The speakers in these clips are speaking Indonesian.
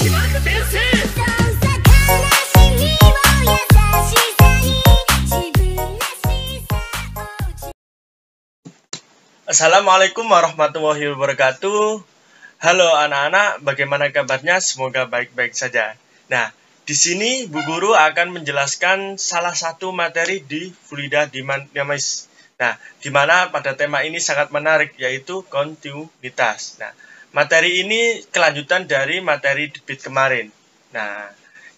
Assalamualaikum warahmatullahi wabarakatuh. Halo anak-anak, bagaimana kabarnya? Semoga baik-baik saja. Nah, di sini Bu Guru akan menjelaskan salah satu materi di fluida dinamis. Nah, di mana pada tema ini sangat menarik, yaitu kontinuitas. Nah, materi ini kelanjutan dari materi debit kemarin. Nah,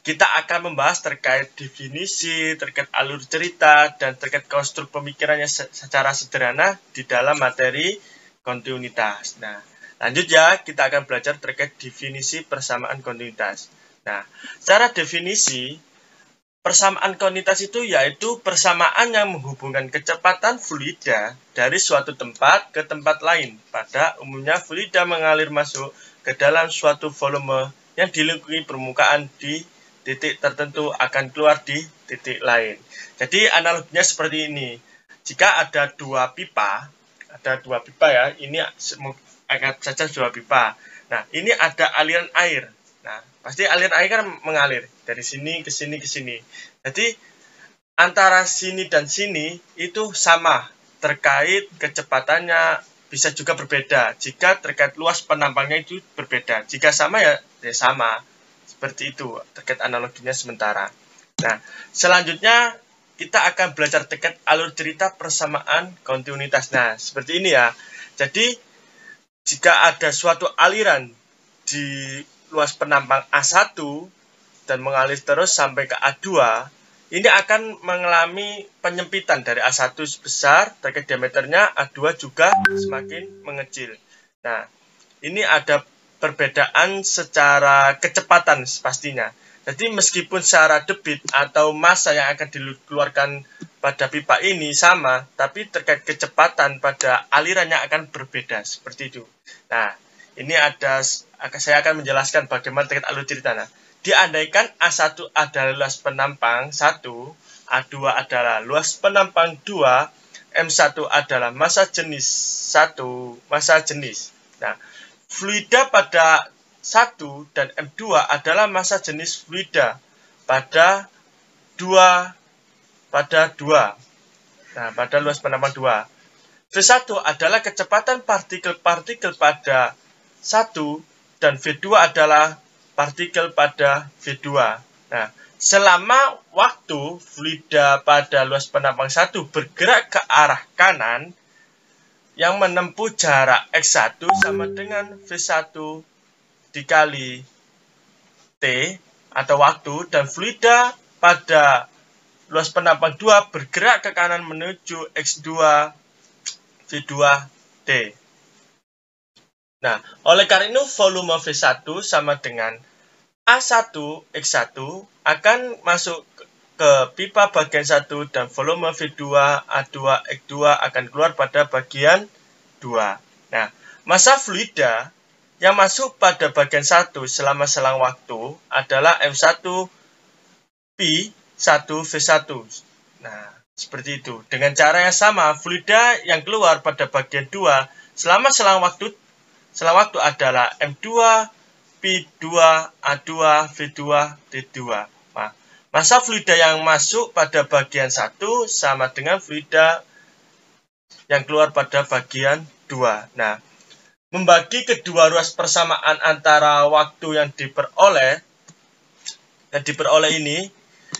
kita akan membahas terkait definisi, terkait alur cerita, dan terkait konstruk pemikirannya secara sederhana di dalam materi kontinuitas. Nah, lanjut ya, kita akan belajar terkait definisi persamaan kontinuitas. Nah, secara definisi, persamaan kontinuitas itu yaitu persamaan yang menghubungkan kecepatan fluida dari suatu tempat ke tempat lain. Pada umumnya, fluida mengalir masuk ke dalam suatu volume yang dilingkupi permukaan di titik tertentu akan keluar di titik lain. Jadi analoginya seperti ini. Jika ada dua pipa ya, ini anggap saja dua pipa. Nah, ini ada aliran air. Nah, pasti aliran air kan mengalir dari sini ke sini ke sini. Jadi antara sini dan sini itu sama, terkait kecepatannya bisa juga berbeda. Jika terkait luas penampangnya itu berbeda. Jika sama ya sama. Seperti itu, terkait analoginya sementara. Nah, selanjutnya kita akan belajar terkait alur cerita persamaan kontinuitas. Nah, seperti ini ya. Jadi, jika ada suatu aliran di luas penampang A1 dan mengalir terus sampai ke A2, ini akan mengalami penyempitan dari A1 sebesar, terkait diameternya, A2 juga semakin mengecil. Nah, ini ada perbedaan secara kecepatan pastinya. Jadi meskipun secara debit atau massa yang akan dikeluarkan pada pipa ini sama, tapi terkait kecepatan pada alirannya akan berbeda seperti itu. Nah, ini saya akan menjelaskan bagaimana terkait alur cerita. Nah, diandaikan A1 adalah luas penampang 1, A2 adalah luas penampang 2, M1 adalah massa jenis 1, massa jenis. Nah, fluida pada 1 dan M2 adalah massa jenis fluida pada 2. Nah, pada luas penampang 2. V1 adalah kecepatan partikel-partikel pada 1 dan V2 adalah partikel pada V2. Nah, selama waktu fluida pada luas penampang 1 bergerak ke arah kanan, yang menempuh jarak X1 sama dengan V1 dikali T atau waktu, dan fluida pada luas penampang 2 bergerak ke kanan menuju X2 V2 T. Nah, oleh karena itu volume V1 sama dengan A1 X1 akan masuk ke pipa bagian 1 dan volume V2 A2 X2 akan keluar pada bagian 2. Nah, massa fluida yang masuk pada bagian 1 selama selang waktu adalah M1 P1 V1. Nah, seperti itu. Dengan cara yang sama, fluida yang keluar pada bagian 2 selama selang waktu adalah M2 P2 A2 V2 T2. Nah, massa fluida yang masuk pada bagian 1 sama dengan fluida yang keluar pada bagian 2. Nah, membagi kedua ruas persamaan antara waktu yang diperoleh ini,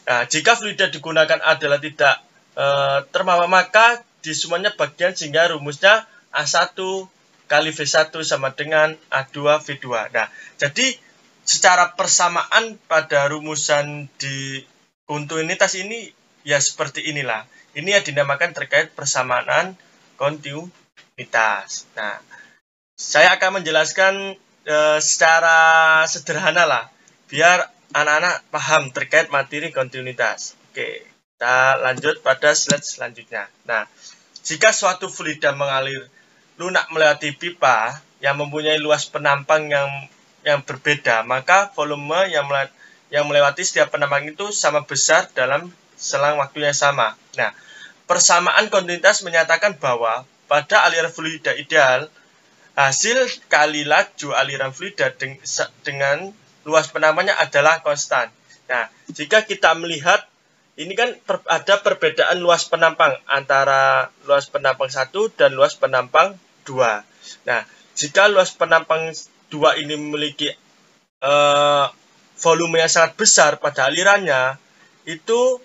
nah, jika fluida digunakan adalah tidak termamah, maka di semuanya bagian sehingga rumusnya A1 kali V1 sama dengan A2 V2. Nah, jadi secara persamaan pada rumusan di kontinuitas ini ya seperti inilah. Ini yang dinamakan terkait persamaan kontinuitas. Nah, saya akan menjelaskan secara sederhana lah, biar anak-anak paham terkait materi kontinuitas. Oke, kita lanjut pada slide selanjutnya. Nah, jika suatu fluida mengalir lunak melewati pipa yang mempunyai luas penampang yang berbeda, maka volume yang melewati setiap penampang itu sama besar dalam selang waktu yang sama. Nah, persamaan kontinuitas menyatakan bahwa pada aliran fluida ideal, hasil kali laju aliran fluida dengan luas penampangnya adalah konstan. Nah, jika kita melihat ini kan ada perbedaan luas penampang antara luas penampang 1 dan luas penampang 2. Nah, jika luas penampang 2 ini memiliki volume yang sangat besar pada alirannya, itu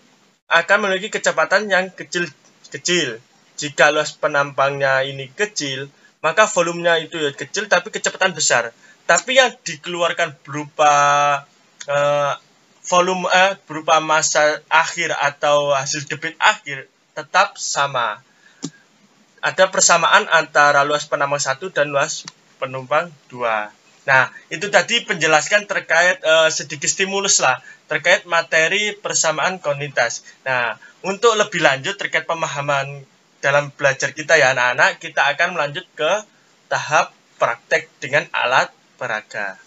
akan memiliki kecepatan yang kecil. Jika luas penampangnya ini kecil, maka volumenya itu kecil tapi kecepatan besar. Tapi yang dikeluarkan berupa volume berupa massa akhir atau hasil debit akhir tetap sama. Ada persamaan antara luas penampang 1 dan luas penumpang 2. Nah, itu tadi penjelaskan terkait sedikit stimulus lah terkait materi persamaan kontinuitas. Nah, untuk lebih lanjut terkait pemahaman dalam belajar kita ya anak-anak, kita akan melanjut ke tahap praktek dengan alat peraga.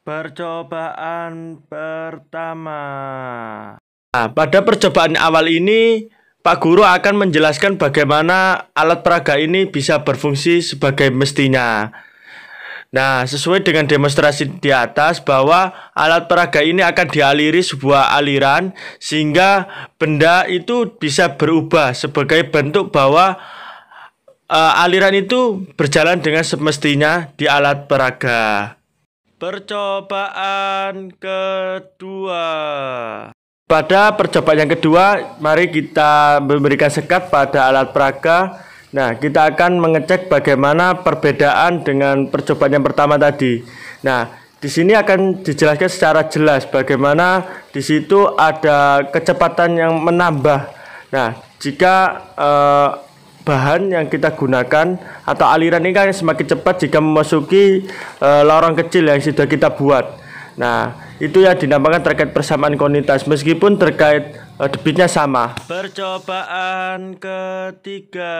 Percobaan pertama. Nah, pada percobaan awal ini, Pak Guru akan menjelaskan bagaimana alat peraga ini bisa berfungsi sebagai mestinya. Nah, sesuai dengan demonstrasi di atas bahwa alat peraga ini akan dialiri sebuah aliran sehingga benda itu bisa berubah sebagai bentuk bahwa aliran itu berjalan dengan semestinya di alat peraga. Percobaan kedua. Pada percobaan yang kedua, mari kita memberikan sekat pada alat peraga. Nah, kita akan mengecek bagaimana perbedaan dengan percobaan yang pertama tadi. Nah, di sini akan dijelaskan secara jelas bagaimana di situ ada kecepatan yang menambah. Nah, jika bahan yang kita gunakan atau aliran ini kan semakin cepat jika memasuki lorong kecil yang sudah kita buat. Nah, itu yang dinamakan terkait persamaan kontinuitas meskipun terkait debitnya sama. Percobaan ketiga.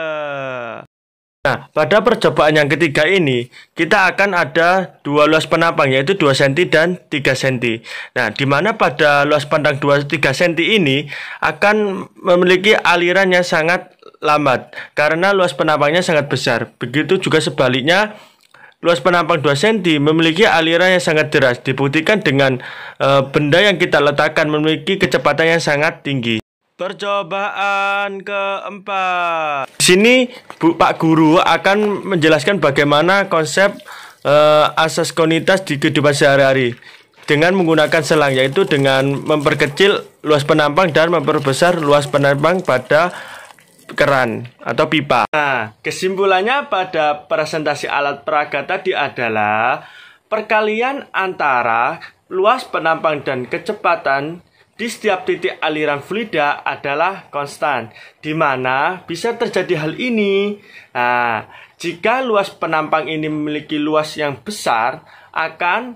Nah, pada percobaan yang ketiga ini kita akan ada dua luas penampang yaitu 2 cm dan 3 cm. Nah, di mana pada luas pandang 2-3 cm ini akan memiliki aliran yang sangat lambat karena luas penampangnya sangat besar. Begitu juga sebaliknya, luas penampang 2 cm memiliki aliran yang sangat deras, dibuktikan dengan benda yang kita letakkan memiliki kecepatan yang sangat tinggi. Percobaan keempat. Di sini Pak Guru akan menjelaskan bagaimana konsep asas kontinuitas di kehidupan sehari-hari dengan menggunakan selang, yaitu dengan memperkecil luas penampang dan memperbesar luas penampang pada keran atau pipa. Nah, kesimpulannya pada presentasi alat peraga tadi adalah perkalian antara luas penampang dan kecepatan di setiap titik aliran fluida adalah konstan, di mana bisa terjadi hal ini. Nah, jika luas penampang ini memiliki luas yang besar, akan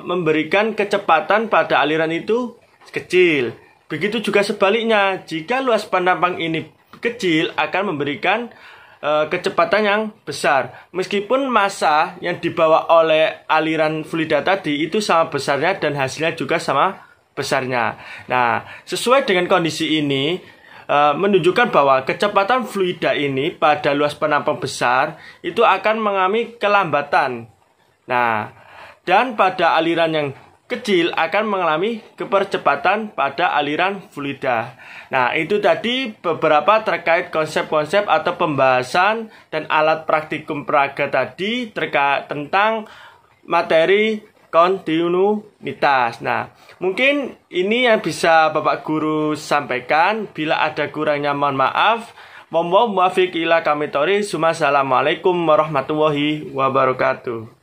memberikan kecepatan pada aliran itu kecil. Begitu juga sebaliknya, jika luas penampang ini kecil akan memberikan kecepatan yang besar. Meskipun massa yang dibawa oleh aliran fluida tadi itu sama besarnya dan hasilnya juga sama besarnya. Nah, sesuai dengan kondisi ini menunjukkan bahwa kecepatan fluida ini pada luas penampang besar itu akan mengalami kelambatan. Nah, dan pada aliran yang kecil akan mengalami kepercepatan pada aliran fluida. Nah, itu tadi beberapa terkait konsep-konsep atau pembahasan dan alat praktikum peraga tadi terkait tentang materi kontinuitas. Nah, mungkin ini yang bisa Bapak Guru sampaikan. Bila ada kurangnya mohon maaf. Wassalamualaikum warahmatullahi wabarakatuh.